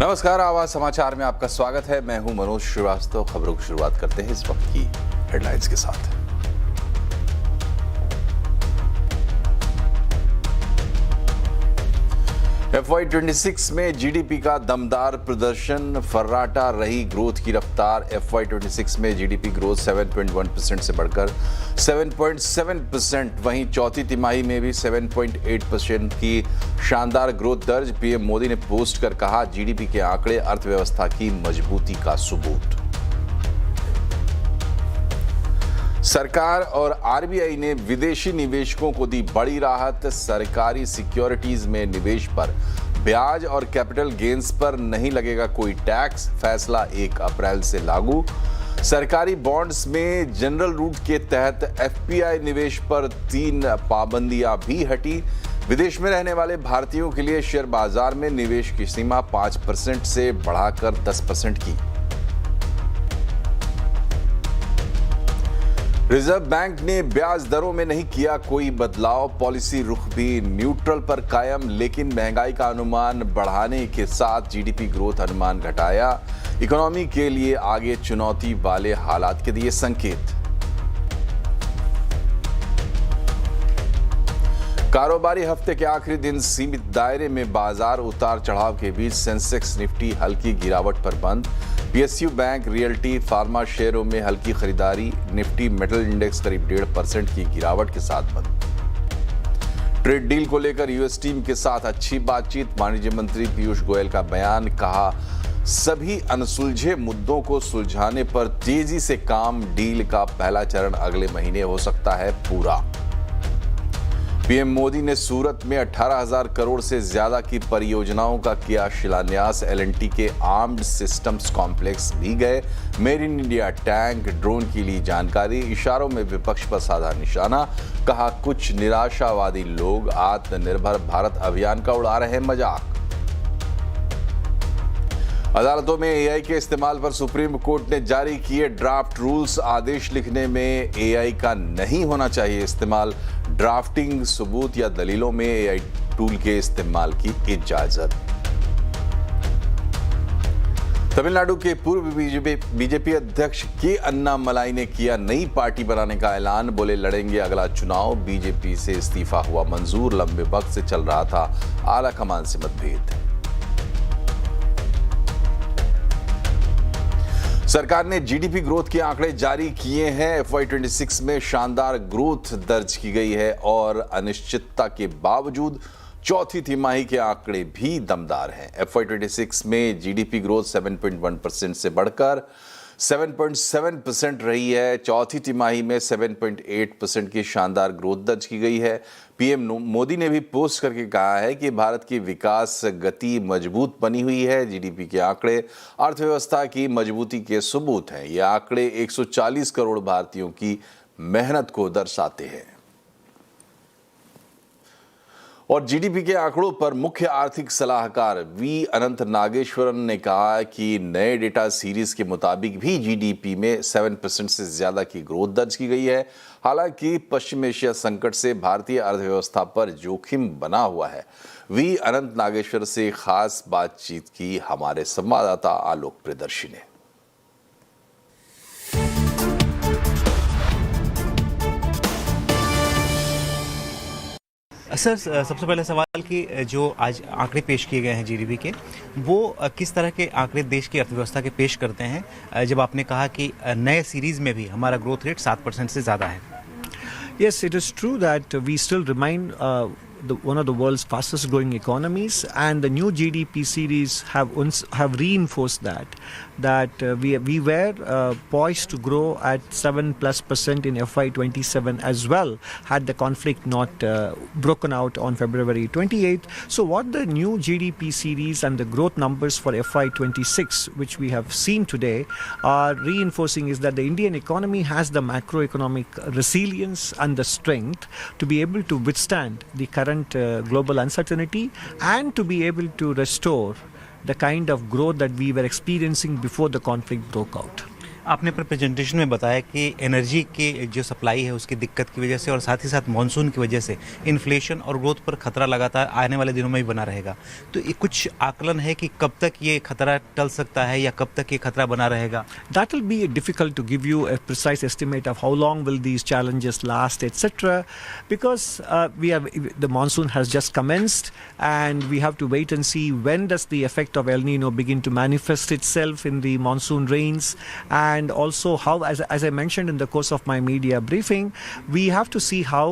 नमस्कार, आवाज समाचार में आपका स्वागत है। मैं हूं मनोज श्रीवास्तव। खबरों की शुरुआत करते हैं इस वक्त की हेडलाइंस के साथ। FY26 में जीडीपी का दमदार प्रदर्शन, फर्राटा रही ग्रोथ की रफ्तार। FY26 में जीडीपी ग्रोथ 7.1% से बढ़कर 7.7%, वहीं चौथी तिमाही में भी 7.8% की शानदार ग्रोथ दर्ज। पीएम मोदी ने पोस्ट कर कहा, जीडीपी के आंकड़े अर्थव्यवस्था की मजबूती का सबूत। सरकार और आरबीआई ने विदेशी निवेशकों को दी बड़ी राहत। सरकारी सिक्योरिटीज में निवेश पर ब्याज और कैपिटल गेन्स पर नहीं लगेगा कोई टैक्स। फैसला 1 अप्रैल से लागू। सरकारी बॉन्ड्स में जनरल रूट के तहत एफपीआई निवेश पर 3 पाबंदियां भी हटी। विदेश में रहने वाले भारतीयों के लिए शेयर बाजार में निवेश की सीमा 5% से बढ़ाकर 10% की। रिजर्व बैंक ने ब्याज दरों में नहीं किया कोई बदलाव। पॉलिसी रुख भी न्यूट्रल पर कायम, लेकिन महंगाई का अनुमान बढ़ाने के साथ जीडीपी ग्रोथ अनुमान घटाया। इकोनॉमी के लिए आगे चुनौती वाले हालात के दिए संकेत। कारोबारी हफ्ते के आखिरी दिन सीमित दायरे में बाजार उतार चढ़ाव के बीच सेंसेक्स निफ्टी हल्की गिरावट पर बंद। पीएसयू बैंक, रियल्टी, फार्मा शेयरों में हल्की खरीदारी। निफ्टी मेटल इंडेक्स करीब 1.5% की गिरावट के साथ बंद। ट्रेड डील को लेकर यूएस टीम के साथ अच्छी बातचीत। वाणिज्य मंत्री पीयूष गोयल का बयान, कहा सभी अनसुलझे मुद्दों को सुलझाने पर तेजी से काम। डील का पहला चरण अगले महीने हो सकता है पूरा। पीएम मोदी ने सूरत में 18,000 करोड़ से ज्यादा की परियोजनाओं का किया शिलान्यास। एलएनटी के आर्म्ड सिस्टम्स कॉम्प्लेक्स भी गए। Made in India tank, drone की ली जानकारी। इशारों में विपक्ष पर साधा निशाना, कहा कुछ निराशावादी लोग आत्मनिर्भर भारत अभियान का उड़ा रहे मजाक। अदालतों में एआई के इस्तेमाल पर सुप्रीम कोर्ट ने जारी किए ड्राफ्ट रूल्स। आदेश लिखने में एआई का नहीं होना चाहिए इस्तेमाल। ड्राफ्टिंग, सबूत या दलीलों में एआई टूल के इस्तेमाल की इजाजत। तमिलनाडु के पूर्व बीजेपी अध्यक्ष के अन्नामलाई ने किया नई पार्टी बनाने का ऐलान। बोले लड़ेंगे अगला चुनाव। बीजेपी से इस्तीफा हुआ मंजूर। लंबे वक्त से चल रहा था आला कमान से मतभेद। सरकार ने जीडीपी ग्रोथ के आंकड़े जारी किए हैं। FY26 में शानदार ग्रोथ दर्ज की गई है और अनिश्चितता के बावजूद चौथी तिमाही के आंकड़े भी दमदार हैं। FY26 में जीडीपी ग्रोथ 7.1% से बढ़कर 7.7% रही है। चौथी तिमाही में 7.8% की शानदार ग्रोथ दर्ज की गई है। पीएम मोदी ने भी पोस्ट करके कहा है कि भारत की विकास गति मजबूत बनी हुई है। जीडीपी के आंकड़े अर्थव्यवस्था की मजबूती के सबूत हैं। ये आंकड़े 140 करोड़ भारतीयों की मेहनत को दर्शाते हैं। और जीडीपी के आंकड़ों पर मुख्य आर्थिक सलाहकार वी अनंत नागेश्वरन ने कहा कि नए डेटा सीरीज के मुताबिक भी जीडीपी में 7% से ज्यादा की ग्रोथ दर्ज की गई है। हालांकि पश्चिम एशिया संकट से भारतीय अर्थव्यवस्था पर जोखिम बना हुआ है। वी अनंत नागेश्वर से खास बातचीत की हमारे संवाददाता आलोक प्रियदर्शी ने। सर, सबसे पहले सवाल कि जो आज आंकड़े पेश किए गए हैं जीडीपी के, वो किस तरह के आंकड़े देश की अर्थव्यवस्था के पेश करते हैं, जब आपने कहा कि नए सीरीज में भी हमारा ग्रोथ रेट 7% से ज़्यादा है? Yes, it is true that we still remain one of the world's fastest growing economies, and the new GDP series have reinforced that we were poised to grow at 7+% in FY27 as well, had the conflict not broken out on February 28th. So what the new GDP series and the growth numbers for FY26, which we have seen today, are reinforcing is that the Indian economy has the macroeconomic resilience and the strength to be able to withstand the current global uncertainty and to be able to restore the kind of growth that we were experiencing before the conflict broke out. आपने अपने presentation में बताया कि energy की जो supply है उसकी दिक्कत की वजह से और साथ ही साथ मानसून की वजह से इन्फ्लेशन और ग्रोथ पर खतरा लगातार आने वाले दिनों में भी बना रहेगा। तो ये कुछ आकलन है कि कब तक ये खतरा टल सकता है या कब तक ये खतरा बना रहेगा? That will be difficult to give you a precise estimate of how long will these challenges last, etc. Because the monsoon has just commenced, and we have to wait and see when does the effect of El Nino begin to manifest itself in the monsoon rains, and also how, as I mentioned in the course of my media briefing, we have to see how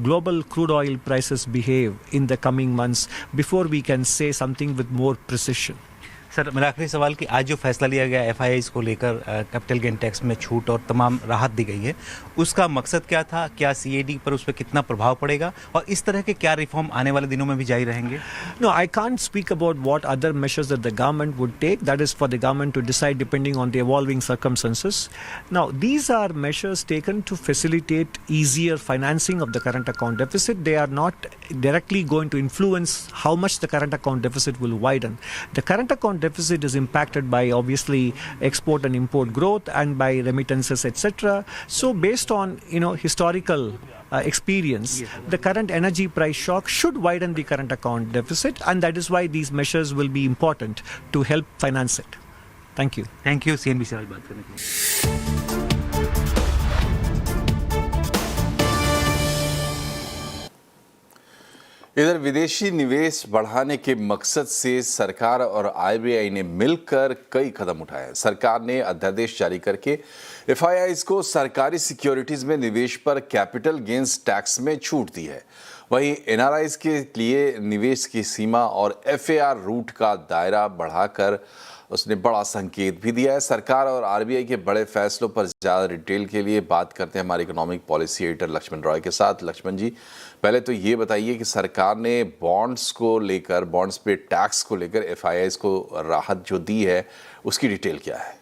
global crude oil prices behave in the coming months before we can say something with more precision. Sir, मेरा आखिरी सवाल कि आज जो फैसला लिया गया FIIs को लेकर कैपिटल गेन टैक्स में छूट और तमाम राहत दी गई है, उसका मकसद क्या था? क्या CAD पर उस पर कितना प्रभाव पड़ेगा और इस तरह के क्या रिफॉर्म आने वाले दिनों में भी जारी रहेंगे? No, I can't speak about what other measures that the government would take. That is for the government to decide depending on the evolving circumstances. Now, these are measures taken to facilitate easier financing of the current account deficit. They are not directly going to influence how much the current account deficit will widen. The current account deficit is impacted by obviously export and import growth and by remittances, etc. So based on historical experience, yes, the current energy price shock should widen the current account deficit, and that is why these measures will be important to help finance it. Thank you. Thank you CNBC से आज बात करने के लिए। इधर विदेशी निवेश बढ़ाने के मकसद से सरकार और RBI ने मिलकर कई कदम उठाए हैं। सरकार ने अध्यादेश जारी करके FIIs को सरकारी सिक्योरिटीज में निवेश पर कैपिटल गेन्स टैक्स में छूट दी है। वहीं NRIs के लिए निवेश की सीमा और FAR रूट का दायरा बढ़ाकर उसने बड़ा संकेत भी दिया है। सरकार और RBI के बड़े फैसलों पर ज़्यादा डिटेल के लिए बात करते हैं हमारे economic policy editor Lakshman Roy के साथ। लक्ष्मण जी, पहले तो ये बताइए कि सरकार ने बॉन्ड्स पे टैक्स को लेकर FIIs को राहत जो दी है उसकी डिटेल क्या है?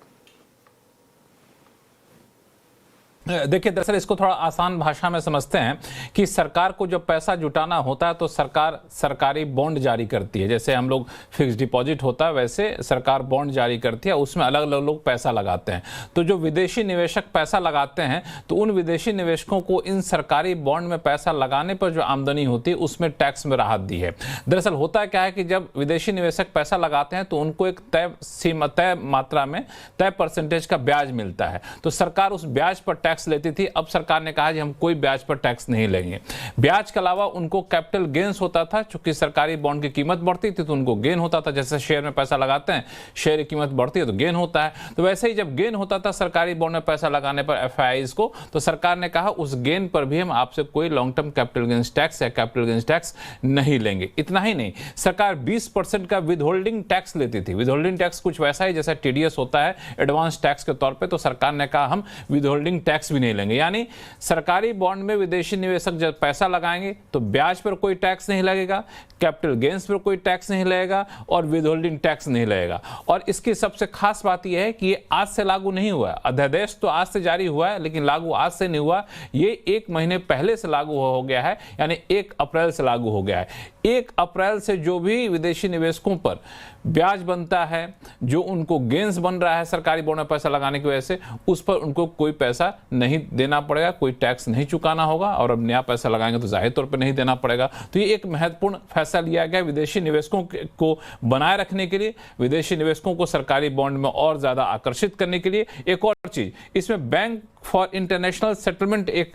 देखिए, दरअसल इसको थोड़ा आसान भाषा में समझते हैं कि सरकार को जब पैसा जुटाना होता है तो सरकार सरकारी बॉन्ड जारी करती है। जैसे हम लोग फिक्स डिपॉजिट होता है वैसे सरकार बॉन्ड जारी करती है, उसमें अलग अलग लोग पैसा लगाते हैं। तो जो विदेशी निवेशक पैसा लगाते हैं तो उन विदेशी निवेशकों को इन सरकारी बॉन्ड में पैसा लगाने पर जो आमदनी होती है उसमें टैक्स में राहत दी है। दरअसल होता क्या है कि जब विदेशी निवेशक पैसा लगाते हैं तो उनको एक तय मात्रा में तय परसेंटेज का ब्याज मिलता है, तो सरकार उस ब्याज पर टैक्स लेती थी। अब सरकार ने कहा कि हम कोई ब्याज पर टैक्स नहीं लेंगे। ब्याज के अलावा उनको कैपिटल गेन्स होता था, चूंकि सरकारी बॉन्ड की कीमत बढ़ती थी तो उनको गेन होता था। जैसे शेयर में पैसा लगाते हैं, शेयर की कीमत बढ़ती है तो गेन होता है, तो वैसे ही जब गेन होता था सरकारी बॉन्ड में पैसा लगाने पर FIIs को, तो सरकार ने कहा उस गेन पर भी हम आपसे कोई long term capital gains tax या कैपिटल गेन्स टैक्स नहीं लेंगे। इतना ही नहीं, सरकार 20% का विदहोल्डिंग टैक्स लेती थी। विदहोल्डिंग टैक्स कुछ वैसा ही जैसा TDS होता है एडवांस टैक्स के तौर पर, तो सरकार ने कहा हम विदहोल्डिंग टैक्स भी नहीं लेंगे। यानी सरकारी बॉन्ड में विदेशी निवेशक जब पैसा लगाएंगे तो ब्याज पर कोई टैक्स नहीं लगेगा, कैपिटल गेन्स पर कोई टैक्स नहीं लगेगा और विदहोल्डिंग टैक्स नहीं लगेगा। और इसकी सबसे खास बात यह है कि ये आज से लागू नहीं हुआ है। अध्यादेश तो आज से जारी हुआ है लेकिन लागू आज से नहीं हुआ, ये 1 महीने पहले से लागू हो गया है, यानी 1 अप्रैल से लागू हो गया है। 1 अप्रैल से जो भी विदेशी निवेशकों पर ब्याज बनता है, जो उनको गेन्स बन रहा है सरकारी बॉन्ड में पैसा लगाने की वजह से, उस पर उनको कोई पैसा नहीं देना पड़ेगा, कोई टैक्स नहीं चुकाना होगा। और अब नया पैसा लगाएंगे तो जाहिर तौर पे नहीं देना पड़ेगा। तो ये एक महत्वपूर्ण फैसला लिया गया विदेशी निवेशकों को बनाए रखने के लिए, विदेशी निवेशकों को सरकारी बॉन्ड में और ज्यादा आकर्षित करने के लिए। एक और चीज, इसमें बैंक फॉर इंटरनेशनल सेटलमेंट एक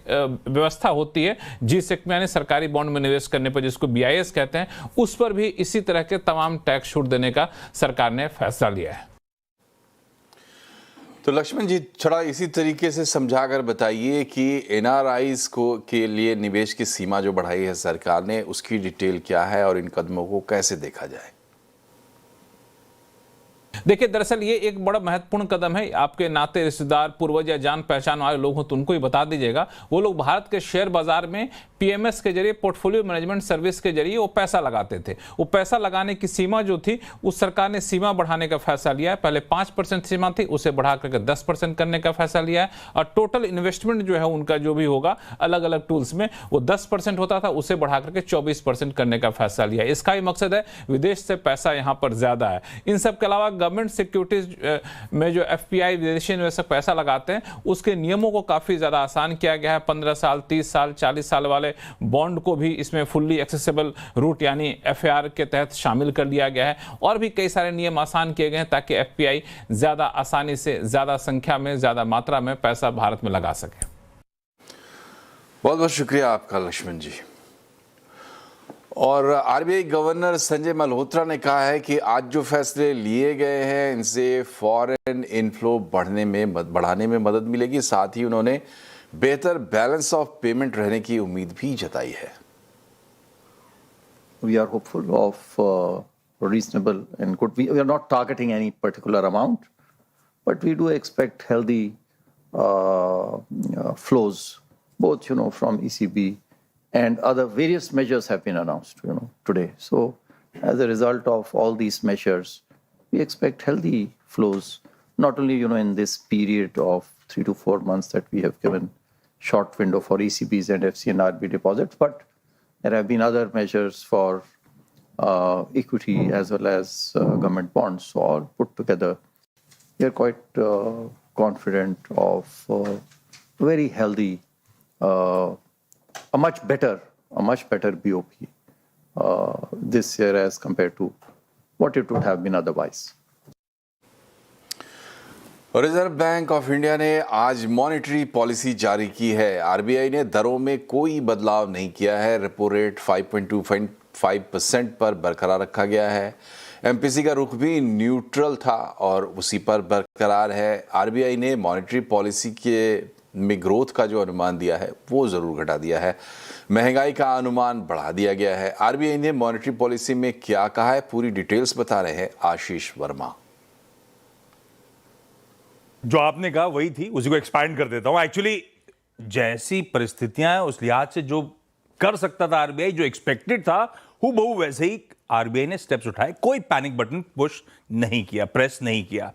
व्यवस्था होती है, जिससे यानी सरकारी बॉन्ड में निवेश करने पर जिसको BIS कहते हैं, उस पर भी इसी तरह के तमाम टैक्स छूट देने का सरकार ने फैसला लिया है। तो लक्ष्मण जी, थोड़ा इसी तरीके से समझाकर बताइए कि NRIs के लिए निवेश की सीमा जो बढ़ाई है सरकार ने, उसकी डिटेल क्या है और इन कदमों को कैसे देखा जाए? देखिए, दरअसल ये एक बड़ा महत्वपूर्ण कदम है। आपके नाते रिश्तेदार, पूर्वज या जान पहचान वाले लोग हो तो उनको ही बता दीजिएगा। वो लोग भारत के शेयर बाजार में PMS के जरिए, पोर्टफोलियो मैनेजमेंट सर्विस के जरिए वो पैसा लगाते थे। वो पैसा लगाने की सीमा जो थी, उस सरकार ने सीमा बढ़ाने का फैसला लिया है। पहले 5% सीमा थी, उसे बढ़ा करके 10% करने का फैसला लिया है। और टोटल इन्वेस्टमेंट जो है उनका जो भी होगा अलग अलग टूल्स में, वो 10% होता था, उसे बढ़ा करके 24% करने का फैसला लिया है। इसका ही मकसद है विदेश से पैसा यहाँ पर ज्यादा है। इन सब के अलावा गवर्नमेंट सिक्योरिटीज में जो एफपीआई विदेशी निवेशक पैसा लगाते हैं उसके नियमों को काफ़ी ज़्यादा आसान किया गया है। 15 साल, 30 साल, 40 साल वाले बॉन्ड को भी इसमें फुल्ली एक्सेसिबल रूट यानी एफआर के तहत शामिल कर लिया गया है और भी कई सारे नियम आसान किए गए हैं ताकि एफपीआई ज़्यादा आसानी से, ज़्यादा संख्या में, ज़्यादा मात्रा में पैसा भारत में लगा सके। बहुत बहुत शुक्रिया आपका लक्ष्मण जी। और आरबीआई गवर्नर संजय मल्होत्रा ने कहा है कि आज जो फैसले लिए गए हैं इनसे फॉरेन इनफ्लो बढ़ाने में मदद मिलेगी। साथ ही उन्होंने बेहतर बैलेंस ऑफ पेमेंट रहने की उम्मीद भी जताई है। We are hopeful of reasonable and good. We are not targeting any particular amount, but we do expect healthy flows, both from ECB and other various measures have been announced today. So as a result of all these measures, we expect healthy flows, not only in this period of 3 to 4 months that we have given short window for ECBs and FCNRB deposits, but there have been other measures for equity as well as government bonds. So all put together, we are quite confident of very healthy, a much better BOP this year as compared to what it would have been otherwise. Reserve bank of India ने आज monetary policy जारी की है। RBI ने दरों में कोई बदलाव नहीं किया है। रेपो रेट 5.25% पर बरकरार रखा गया है। एमपीसी का रुख भी न्यूट्रल था और उसी पर बरकरार है। आरबीआई ने मॉनेटरी पॉलिसी में ग्रोथ का जो अनुमान दिया है वो ज़रूर घटा दिया है। महंगाई का अनुमान बढ़ा दिया गया है। आरबीआई ने मॉनेटरी पॉलिसी में क्या कहा है, पूरी डिटेल्स बता रहे हैं आशीष वर्मा। जो आपने कहा वही थी, उसी को एक्सपैंड कर देता हूं। एक्चुअली जैसी परिस्थितियां हैं उस लिहाज से जो कर सकता था आरबीआई, जो एक्सपेक्टेड था, हूबहू वैसे ही आरबीआई ने स्टेप्स उठाए। कोई पैनिक बटन पुश नहीं किया, प्रेस नहीं किया।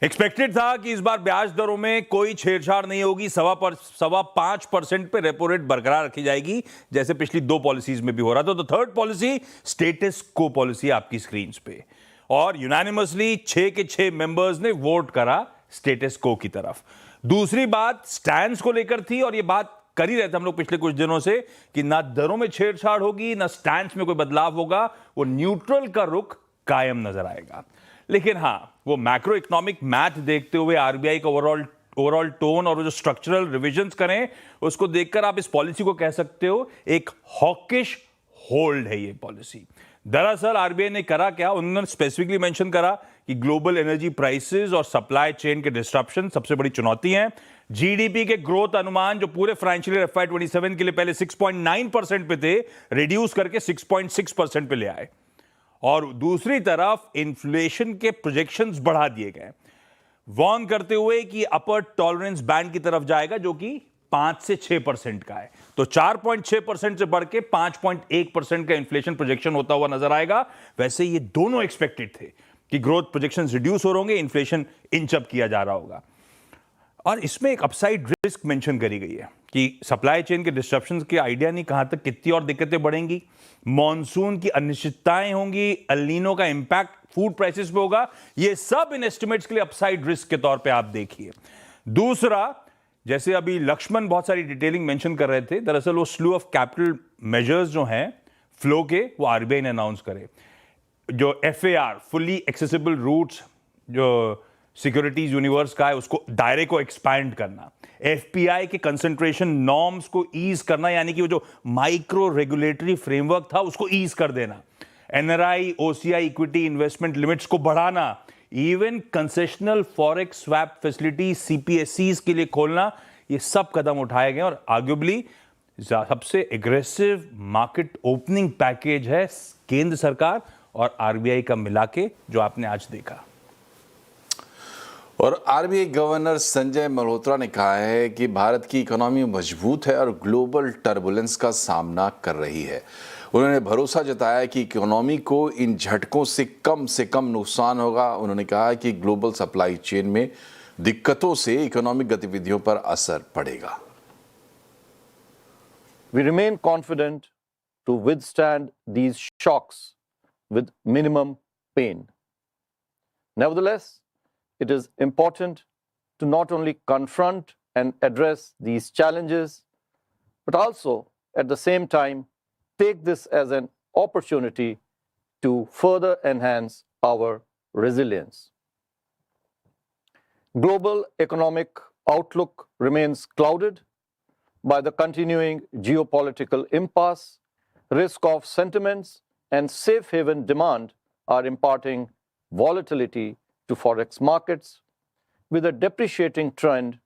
एक्सपेक्टेड था कि इस बार ब्याज दरों में कोई छेड़छाड़ नहीं होगी, 5% पे रेपो रेट बरकरार रखी जाएगी जैसे पिछली 2 पॉलिसीज में भी हो रहा था। तो थर्ड पॉलिसी स्टेटस को पॉलिसी आपकी स्क्रीन पे, और यूनानिमसली 6 के 6 मेंबर्स ने वोट करा स्टेटस को की तरफ। दूसरी बात स्टैंड्स को लेकर थी, और ये बात कर ही रहे थे हम लोग पिछले कुछ दिनों से कि ना दरों में छेड़छाड़ होगी, ना स्टैंड्स में कोई बदलाव होगा, वो न्यूट्रल का रुख कायम नजर आएगा। लेकिन हां, वो मैक्रो इकोनॉमिक मैथ देखते हुए आरबीआई का ओवरऑल टोन और वो जो स्ट्रक्चरल रिविजन्स करें उसको देखकर आप इस पॉलिसी को कह सकते हो एक हॉकिश होल्ड है ये पॉलिसी। दरअसल आरबीआई ने करा क्या, उन्होंने स्पेसिफिकली मेंशन करा कि ग्लोबल एनर्जी प्राइसेस और सप्लाई चेन के डिस्ट्रप्शन सबसे बड़ी चुनौती हैं। जीडीपी के ग्रोथ अनुमान जो पूरे फाइनेंशियल ईयर FY 27 के लिए पहले 6.9% पे थे, रिड्यूस करके 6.6% पे ले आए। और दूसरी तरफ इन्फ्लेशन के प्रोजेक्शंस बढ़ा दिए गए, वार्न करते हुए कि अपर टॉलरेंस बैंड की तरफ जाएगा जो कि 5 से 6% का है। तो 4.6% से बढ़ के 5.1% का इन्फ्लेशन प्रोजेक्शन होता हुआ नजर आएगा। वैसे ये दोनों एक्सपेक्टेड थे कि ग्रोथ प्रोजेक्शंस रिड्यूस हो होंगे, इन्फ्लेशन इंच अप किया जा रहा होगा। और इसमें एक अपसाइड रिस्क मेंशन करी गई है कि सप्लाई चेन के डिस्ट्रप्शंस के आइडिया नहीं कहां तक कितनी और दिक्कतें बढ़ेंगी, मॉनसून की अनिश्चितताएं होंगी, एल नीनो का इंपैक्ट फूड प्राइसेस पे होगा। ये सब इन एस्टिमेट्स के लिए अपसाइड रिस्क के तौर पे आप देखिए। दूसरा, जैसे अभी लक्ष्मण बहुत सारी डिटेलिंग मेंशन कर रहे थे, दरअसल वो स्लू ऑफ कैपिटल मेजर्स जो हैं फ्लो के, वो आरबीआई ने अनाउंस करे। जो एफएआर फुल्ली एक्सेसिबल रूट्स जो सिक्योरिटीज यूनिवर्स का है उसको, दायरे को एक्सपैंड करना, एफपीआई के कंसंट्रेशन नॉर्म्स को ईज करना, यानी कि वो जो माइक्रो रेगुलेटरी फ्रेमवर्क था उसको ईज कर देना, NRI OCI equity investment limits को बढ़ाना, even concessional forex swap facility सीपीएससीज के लिए खोलना, ये सब कदम उठाए गए। और आर्ग्यूबली सबसे एग्रेसिव मार्केट ओपनिंग पैकेज है केंद्र सरकार और आरबीआई का मिला के जो आपने आज देखा। और आरबीआई गवर्नर संजय मल्होत्रा ने कहा है कि भारत की इकोनॉमी मजबूत है और ग्लोबल टर्बुलेंस का सामना कर रही है। उन्होंने भरोसा जताया कि इकोनॉमी को इन झटकों से कम नुकसान होगा। उन्होंने कहा कि ग्लोबल सप्लाई चेन में दिक्कतों से इकोनॉमिक गतिविधियों पर असर पड़ेगा। We remain confident to withstand these shocks with minimum pain. Nevertheless, it is important to not only confront and address these challenges, but also at the same time take this as an opportunity to further enhance our resilience. Global economic outlook remains clouded by the continuing geopolitical impasse. Risk of sentiments and safe haven demand are imparting volatility to forex markets with a depreciating trend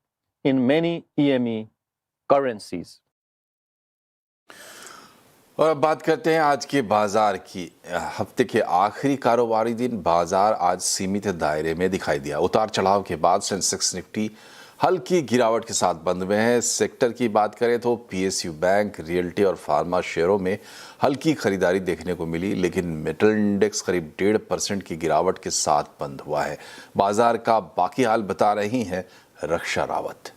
in many EME currencies. और अब बात करते हैं आज के बाजार की। हफ्ते के आखिरी कारोबारी दिन बाजार आज सीमित दायरे में दिखाई दिया। उतार चढ़ाव के बाद सेंसेक्स निफ्टी हल्की गिरावट के साथ बंद हुए हैं। सेक्टर की बात करें तो पीएसयू बैंक, रियल्टी और फार्मा शेयरों में हल्की खरीदारी देखने को मिली, लेकिन मेटल इंडेक्स करीब 1.5% की गिरावट के साथ बंद हुआ है। बाजार का बाकी हाल बता रही हैं रक्षा रावत।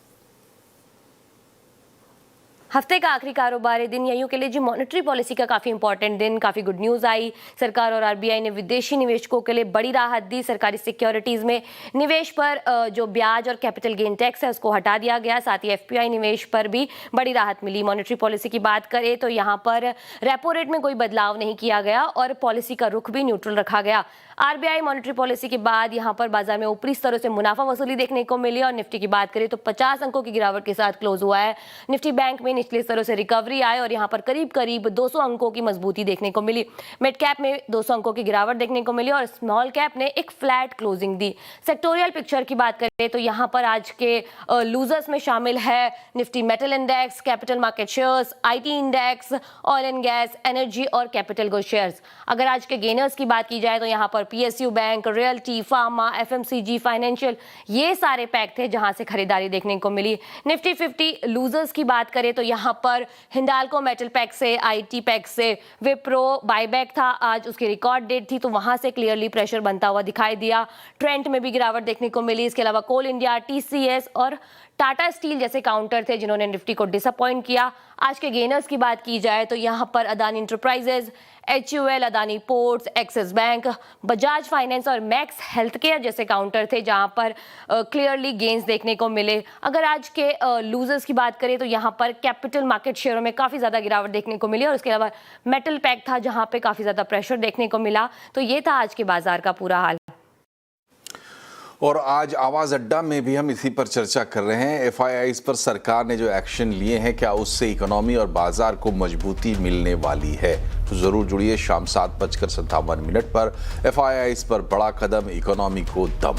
हफ्ते का आखिरी कारोबारी दिन यूं के लिए जी मॉनेटरी पॉलिसी का काफ़ी इंपॉर्टेंट दिन, काफ़ी गुड न्यूज़ आई। सरकार और आरबीआई ने विदेशी निवेशकों के लिए बड़ी राहत दी। सरकारी सिक्योरिटीज़ में निवेश पर जो ब्याज और कैपिटल गेन टैक्स है उसको हटा दिया गया। साथ ही एफपीआई निवेश पर भी बड़ी राहत मिली। मॉनेटरी पॉलिसी की बात करें तो यहाँ पर रेपो रेट में कोई बदलाव नहीं किया गया और पॉलिसी का रुख भी न्यूट्रल रखा गया। आरबीआई मॉनेटरी पॉलिसी के बाद यहाँ पर बाजार में ऊपरी स्तरों से मुनाफा वसूली देखने को मिली। और निफ्टी की बात करें तो 50 अंकों की गिरावट के साथ क्लोज हुआ है। निफ्टी बैंक में निचले स्तरों से रिकवरी आई और यहाँ पर करीब करीब 200 अंकों की मजबूती देखने को मिली। मिड कैप में 200 अंकों की गिरावट देखने को मिली और स्मॉल कैप ने एक फ्लैट क्लोजिंग दी। सेक्टोरियल पिक्चर की बात करें तो यहाँ पर आज के लूजर्स में शामिल है Nifty metal index, capital market shares, IT index, oil and gas, energy और कैपिटल गुड शेयर्स। अगर आज के गेनर्स की बात की जाए तो यहाँ पर PSU bank, realty, pharma, FMCG, financial, ये सारे पैक थे जहां से खरीदारी देखने को मिली। निफ्टी 50 लूजर्स की बात करें तो यहाँ पर हिंडाल्को मेटल पैक से, आईटी पैक से, विप्रो बायबैक था, आज उसकी रिकॉर्ड डेट थी तो वहां से क्लियरली प्रेशर बनता हुआ दिखाई दिया। ट्रेंट में भी गिरावट देखने को मिली। इसके अलावा कोल इंडिया, टीसीएस और टाटा स्टील जैसे काउंटर थे जिन्होंने निफ्टी को डिसअपॉइंट किया। आज के गेनर्स की बात की जाए तो यहाँ पर Adani enterprises, HUL, Adani ports, axis bank, Bajaj finance और मैक्स हेल्थ केयर जैसे काउंटर थे जहां पर क्लियरली गेन्स देखने को मिले। अगर आज के लूजर्स की बात करें तो यहाँ पर कैपिटल मार्केट शेयरों में काफ़ी ज़्यादा गिरावट देखने को मिली और उसके अलावा मेटल पैक था जहां पे काफ़ी ज़्यादा प्रेशर देखने को मिला। तो ये था आज के बाजार का पूरा हाल। और आज आवाज़ अड्डा में भी हम इसी पर चर्चा कर रहे हैं। एफआईआईज पर सरकार ने जो एक्शन लिए हैं, क्या उससे इकोनॉमी और बाजार को मजबूती मिलने वाली है? तो ज़रूर जुड़िए शाम 7:57 पर। एफआईआईज पर बड़ा कदम, इकोनॉमी को दम।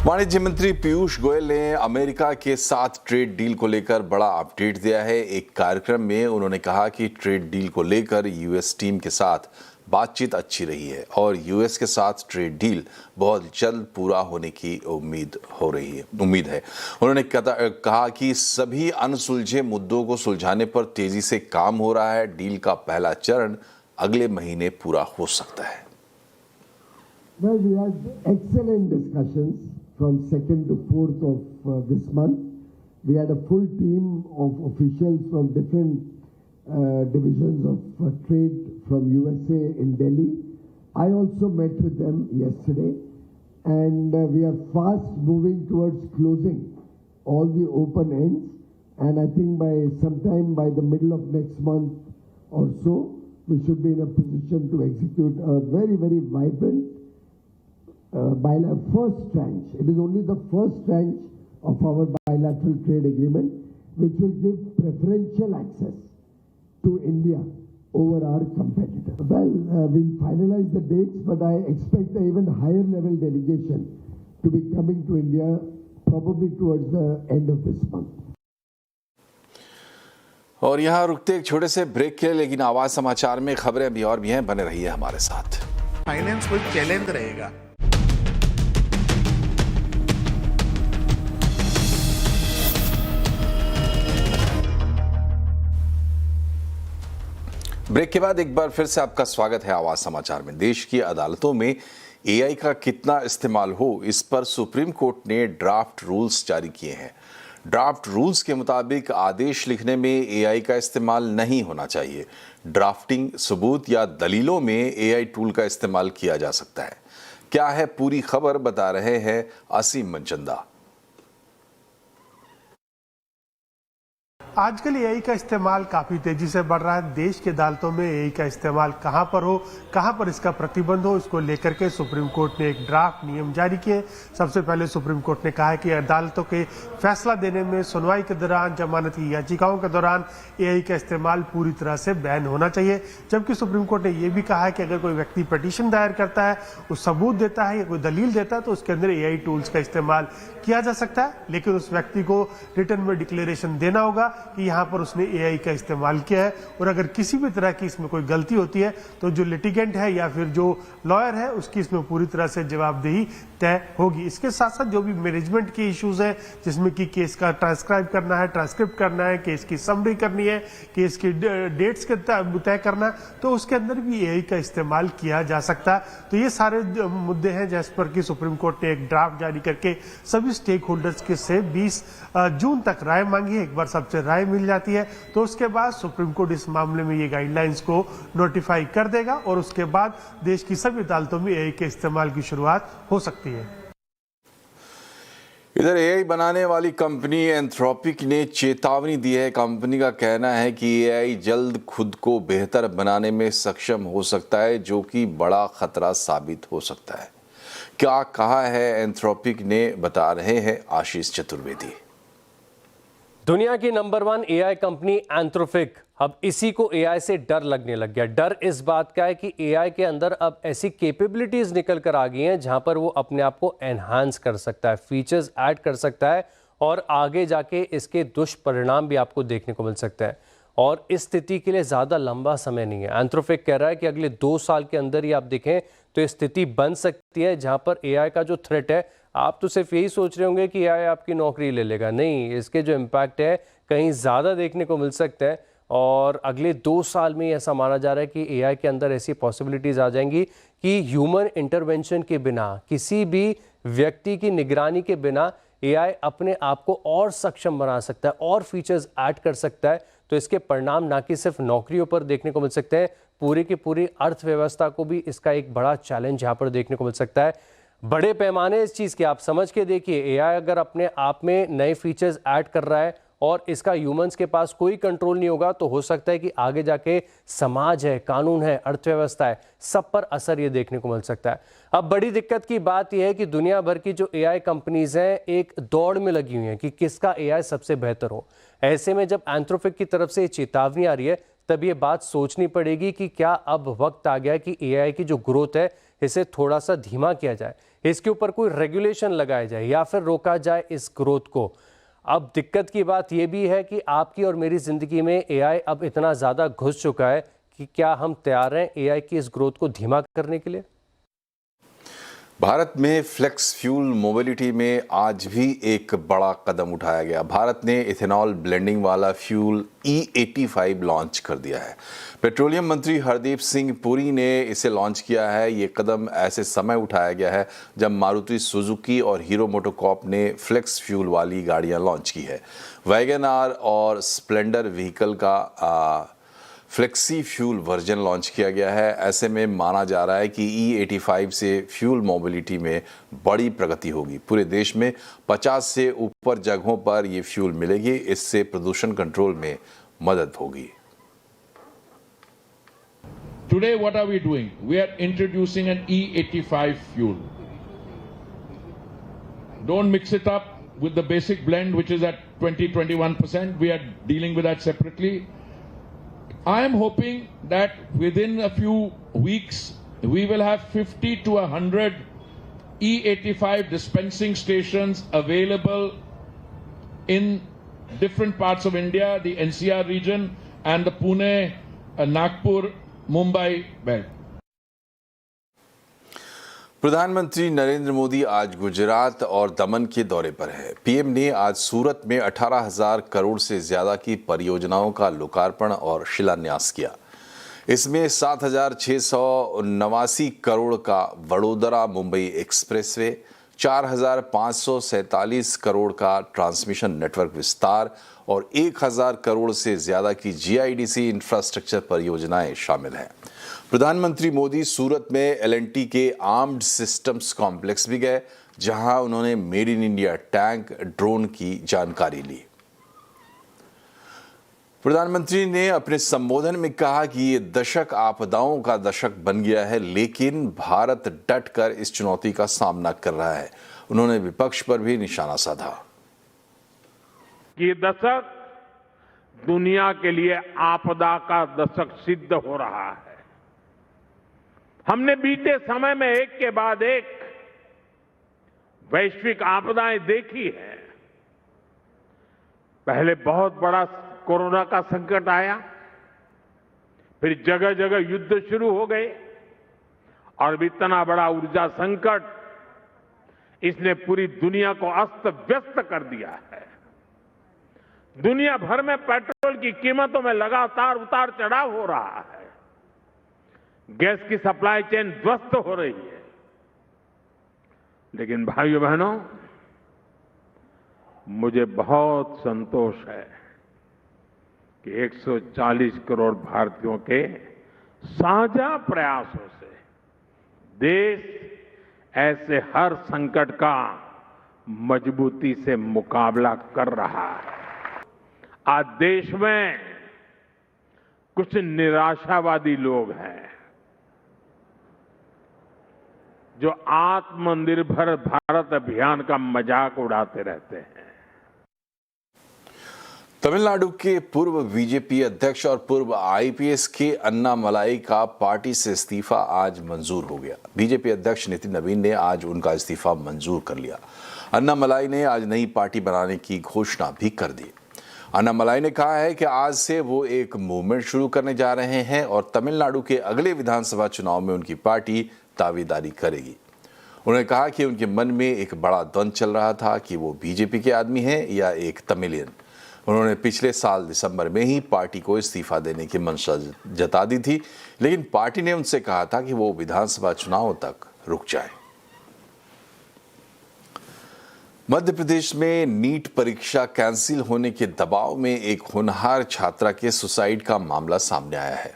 वाणिज्य मंत्री पीयूष गोयल ने अमेरिका के साथ ट्रेड डील को लेकर बड़ा अपडेट दिया है। एक कार्यक्रम में उन्होंने कहा कि ट्रेड डील को लेकर यूएस टीम के साथ बातचीत अच्छी रही है और यूएस के साथ ट्रेड डील बहुत जल्द पूरा होने की उम्मीद है। उन्होंने कहा कि सभी अनसुलझे मुद्दों को सुलझाने पर तेजी से काम हो रहा है। डील का पहला चरण अगले महीने पूरा हो सकता है। Well, we had excellent discussions from 2nd to 4th of this month. We had a full team of officials from different divisions of trade from USA in Delhi. I also met with them yesterday and we are fast moving towards closing all the open ends, and I think by sometime by the middle of next month or so we should be in a position to execute a very, very vibrant first tranche. It is only the first tranche of our bilateral trade agreement which will give preferential access to India over our competitor. Well, we'll finalize the dates, but I expect an even higher level delegation to be coming to India probably towards the end of this month. और यहाँ रुकते एक छोटे से break के लिए, लेकिन आवाज समाचार में खबरें अभी और भी हैं, बने रहिए हमारे साथ। फाइनेंस कोई चैलेंज रहेगा। ब्रेक के बाद एक बार फिर से आपका स्वागत है आवाज समाचार में। देश की अदालतों में एआई का कितना इस्तेमाल हो, इस पर सुप्रीम कोर्ट ने ड्राफ्ट रूल्स जारी किए हैं। ड्राफ्ट रूल्स के मुताबिक आदेश लिखने में एआई का इस्तेमाल नहीं होना चाहिए। ड्राफ्टिंग, सबूत या दलीलों में एआई टूल का इस्तेमाल किया जा सकता है। क्या है पूरी खबर, बता रहे हैं असीम मनचंदा। आजकल एआई का इस्तेमाल काफ़ी तेज़ी से बढ़ रहा है। देश की अदालतों में एआई का इस्तेमाल कहां पर हो, कहां पर इसका प्रतिबंध हो, इसको लेकर के सुप्रीम कोर्ट ने एक ड्राफ्ट नियम जारी किए। सबसे पहले सुप्रीम कोर्ट ने कहा है कि अदालतों के फैसला देने में सुनवाई के दौरान, जमानत की याचिकाओं के दौरान एआई का इस्तेमाल पूरी तरह से बैन होना चाहिए। जबकि सुप्रीम कोर्ट ने यह भी कहा है कि अगर कोई व्यक्ति पिटीशन दायर करता है, वो सबूत देता है या कोई दलील देता है, तो उसके अंदर एआई टूल्स का इस्तेमाल किया जा सकता है, लेकिन उस व्यक्ति को रिटर्न में डिक्लेरेशन देना होगा कि यहाँ पर उसने एआई का इस्तेमाल किया है। और अगर किसी भी तरह की इसमें कोई गलती होती है तो जो लिटिगेंट है या फिर जो लॉयर है उसकी इसमें पूरी तरह से जवाबदेही तय होगी। इसके साथ साथ जो भी मैनेजमेंट के इश्यूज है, जिसमें कि केस का ट्रांसक्राइब करना है, ट्रांसक्रिप्ट करना है, केस की समरी करनी है, केस की डेट्स के तय करना है, तो उसके अंदर भी एआई का इस्तेमाल किया जा सकता है। तो ये सारे मुद्दे हैं जिस पर कि सुप्रीम कोर्ट ने एक ड्राफ्ट जारी करके सभी स्टेक होल्डर्स के से 20 जून तक राय मांगी है। एक बार सबसे राय मिल जाती है तो उसके बाद सुप्रीम कोर्ट इस मामले में ये गाइडलाइंस को नोटिफाई कर देगा और उसके बाद देश की सभी अदालतों में एआई के इस्तेमाल की शुरुआत हो सकती है। इधर एआई बनाने वाली कंपनी एंथ्रोपिक ने चेतावनी दी है। कंपनी का कहना है कि एआई जल्द खुद को बेहतर बनाने में सक्षम हो सकता है, जो कि बड़ा खतरा साबित हो सकता है। क्या कहा है एंथ्रोपिक ने, बता रहे हैं आशीष चतुर्वेदी। दुनिया की नंबर 1 एआई कंपनी एंथ्रोपिक, अब इसी को एआई से डर लगने लग गया। डर इस बात का है कि एआई के अंदर अब ऐसी कैपेबिलिटीज निकल कर आ गई हैं जहां पर वो अपने आप को एनहांस कर सकता है, फीचर्स ऐड कर सकता है और आगे जाके इसके दुष्परिणाम भी आपको देखने को मिल सकते हैं। और इस स्थिति के लिए ज़्यादा लंबा समय नहीं है। एंथ्रोपिक कह रहा है कि अगले 2 साल के अंदर ही आप देखें तो स्थिति बन सकती है जहां पर एआई का जो थ्रेट है, आप तो सिर्फ यही सोच रहे होंगे कि एआई आपकी नौकरी ले लेगा, नहीं, इसके जो इम्पैक्ट है कहीं ज़्यादा देखने को मिल सकते हैं। और अगले 2 साल में ऐसा माना जा रहा है कि एआई के अंदर ऐसी पॉसिबिलिटीज़ आ जाएंगी कि ह्यूमन इंटरवेंशन के बिना, किसी भी व्यक्ति की निगरानी के बिना एआई अपने आप को और सक्षम बना सकता है और फीचर्स ऐड कर सकता है। तो इसके परिणाम ना कि सिर्फ नौकरियों पर देखने को मिल सकते हैं, पूरी की पूरी अर्थव्यवस्था को भी इसका एक बड़ा चैलेंज यहाँ पर देखने को मिल सकता है। बड़े पैमाने इस चीज़ के आप समझ के देखिए, एआई अगर अपने आप में नए फीचर्स ऐड कर रहा है और इसका ह्यूमंस के पास कोई कंट्रोल नहीं होगा, तो हो सकता है कि आगे जाके समाज है, कानून है, अर्थव्यवस्था है, सब पर असर ये देखने को मिल सकता है। अब बड़ी दिक्कत की बात यह है कि दुनिया भर की जो एआई कंपनीज हैं एक दौड़ में लगी हुई हैं कि किसका एआई सबसे बेहतर हो। ऐसे में जब एंथ्रोपिक की तरफ से चेतावनी आ रही है, तब ये बात सोचनी पड़ेगी कि क्या अब वक्त आ गया कि एआई की जो ग्रोथ है इसे थोड़ा सा धीमा किया जाए, इसके ऊपर कोई रेगुलेशन लगाया जाए या फिर रोका जाए इस ग्रोथ को। अब दिक्कत की बात यह भी है कि आपकी और मेरी जिंदगी में एआई अब इतना ज़्यादा घुस चुका है कि क्या हम तैयार हैं एआई की इस ग्रोथ को धीमा करने के लिए? भारत में फ्लेक्स फ्यूल मोबिलिटी में आज भी एक बड़ा कदम उठाया गया। भारत ने इथेनॉल ब्लेंडिंग वाला फ्यूल E85 लॉन्च कर दिया है। पेट्रोलियम मंत्री हरदीप सिंह पुरी ने इसे लॉन्च किया है। ये कदम ऐसे समय उठाया गया है जब मारुति सुजुकी और हीरो मोटोकॉर्प ने फ्लेक्स फ्यूल वाली गाड़ियां लॉन्च की है। वैगन आर और स्प्लेंडर व्हीकल का फ्लेक्सी फ्यूल वर्जन लॉन्च किया गया है। ऐसे में माना जा रहा है कि E85 से फ्यूल मोबिलिटी में बड़ी प्रगति होगी। पूरे देश में 50 से ऊपर जगहों पर ये फ्यूल मिलेगी। इससे प्रदूषण कंट्रोल में मदद होगी। Today what are we doing? We are introducing an E85 fuel. Don't mix it up with the basic blend which is at 20-21%. We are dealing with that separately. I am hoping that within a few weeks we will have 50 to 100 E85 dispensing stations available in different parts of India, the NCR region and the Pune, Nagpur, Mumbai belt. प्रधानमंत्री नरेंद्र मोदी आज गुजरात और दमन के दौरे पर है। PM ने आज सूरत में 18,000 करोड़ से ज्यादा की परियोजनाओं का लोकार्पण और शिलान्यास किया। इसमें 7,689 करोड़ का वडोदरा मुंबई एक्सप्रेसवे, 4,547 करोड़ का ट्रांसमिशन नेटवर्क विस्तार और 1,000 करोड़ से ज्यादा की GIDC इंफ्रास्ट्रक्चर परियोजनाएं शामिल हैं। प्रधानमंत्री मोदी सूरत में L&T के आर्म्ड सिस्टम्स कॉम्प्लेक्स भी गए, जहां उन्होंने made in India tank drone की जानकारी ली। प्रधानमंत्री ने अपने संबोधन में कहा कि ये दशक आपदाओं का दशक बन गया है, लेकिन भारत डटकर इस चुनौती का सामना कर रहा है। उन्होंने विपक्ष पर भी निशाना साधा। ये दशक दुनिया के लिए आपदा का दशक सिद्ध हो रहा है। हमने बीते समय में एक के बाद एक वैश्विक आपदाएं देखी है। पहले बहुत बड़ा कोरोना का संकट आया, फिर जगह जगह युद्ध शुरू हो गए और अब इतना बड़ा ऊर्जा संकट, इसने पूरी दुनिया को अस्त व्यस्त कर दिया है। दुनिया भर में पेट्रोल की कीमतों में लगातार उतार चढ़ाव हो रहा है। गैस की सप्लाई चेन ध्वस्त हो रही है। लेकिन भाइयों बहनों, मुझे बहुत संतोष है कि 140 करोड़ भारतीयों के साझा प्रयासों से देश ऐसे हर संकट का मजबूती से मुकाबला कर रहा है। आज देश में कुछ निराशावादी लोग हैं जो आत्मनिर्भर भारत अभियान का मजाक उड़ाते रहते हैं। तमिलनाडु के पूर्व बीजेपी अध्यक्ष और पूर्व IPS के अन्नामलाई का पार्टी से इस्तीफा आज मंजूर हो गया। बीजेपी अध्यक्ष नितिन नवीन ने आज उनका इस्तीफा मंजूर कर लिया। अन्नामलाई ने आज नई पार्टी बनाने की घोषणा भी कर दी। अन्नामलाई ने कहा है कि आज से वो एक मूवमेंट शुरू करने जा रहे हैं और तमिलनाडु के अगले विधानसभा चुनाव में उनकी पार्टी दावेदारी करेगी। उन्होंने कहा कि उनके मन में एक बड़ा द्वंद्व चल रहा था कि वो बीजेपी के आदमी हैं या एक तमिलियन। उन्होंने पिछले साल दिसंबर में ही पार्टी को इस्तीफा देने की मंशा जता दी थी, लेकिन पार्टी ने उनसे कहा था कि वो विधानसभा चुनाव तक रुक जाए। मध्य प्रदेश में नीट परीक्षा कैंसिल होने के दबाव में एक होनहार छात्रा के सुसाइड का मामला सामने आया है।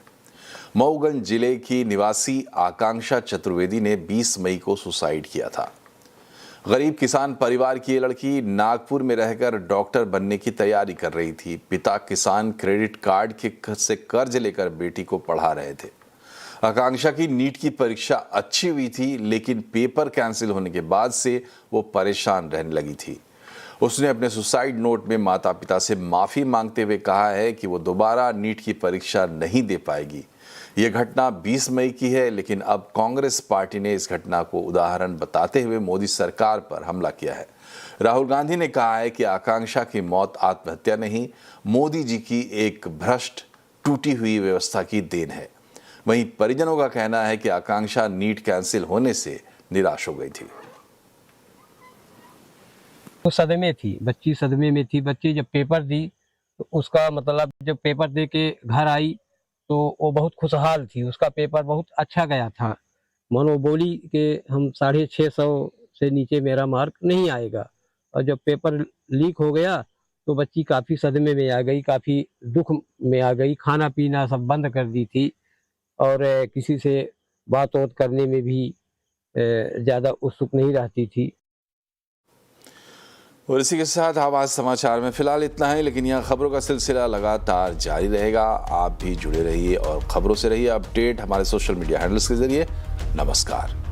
मऊगंज जिले की निवासी आकांक्षा चतुर्वेदी ने 20 मई को सुसाइड किया था। गरीब किसान परिवार की ये लड़की नागपुर में रहकर डॉक्टर बनने की तैयारी कर रही थी। पिता किसान क्रेडिट कार्ड से कर्ज लेकर बेटी को पढ़ा रहे थे। आकांक्षा की नीट की परीक्षा अच्छी हुई थी, लेकिन पेपर कैंसिल होने के बाद से वो परेशान रहने लगी थी। उसने अपने सुसाइड नोट में माता पिता से माफ़ी मांगते हुए कहा है कि वो दोबारा नीट की परीक्षा नहीं दे पाएगी। ये घटना 20 मई की है, लेकिन अब कांग्रेस पार्टी ने इस घटना को उदाहरण बताते हुए मोदी सरकार पर हमला किया है। राहुल गांधी ने कहा है कि आकांक्षा की मौत आत्महत्या नहीं, मोदी जी की एक भ्रष्ट टूटी हुई व्यवस्था की देन है। वहीं परिजनों का कहना है कि आकांक्षा नीट कैंसिल होने से निराश हो गई थी। वो सदमे थी, बच्ची सदमे में थी। बच्ची जब पेपर दी तो उसका मतलब जब पेपर दे के घर आई तो वो बहुत खुशहाल थी। उसका पेपर बहुत अच्छा गया था। मानो बोली कि हम 650 से नीचे मेरा मार्क नहीं आएगा। और जब पेपर लीक हो गया तो बच्ची काफ़ी सदमे में आ गई, काफ़ी दुख में आ गई। खाना पीना सब बंद कर दी थी और किसी से बात वोत करने में भी ज़्यादा उत्सुक नहीं रहती थी। और इसी के साथ आवाज समाचार में फिलहाल इतना है, लेकिन यहाँ खबरों का सिलसिला लगातार जारी रहेगा। आप भी जुड़े रहिए और खबरों से रहिए अपडेट हमारे सोशल मीडिया हैंडल्स के जरिए। नमस्कार।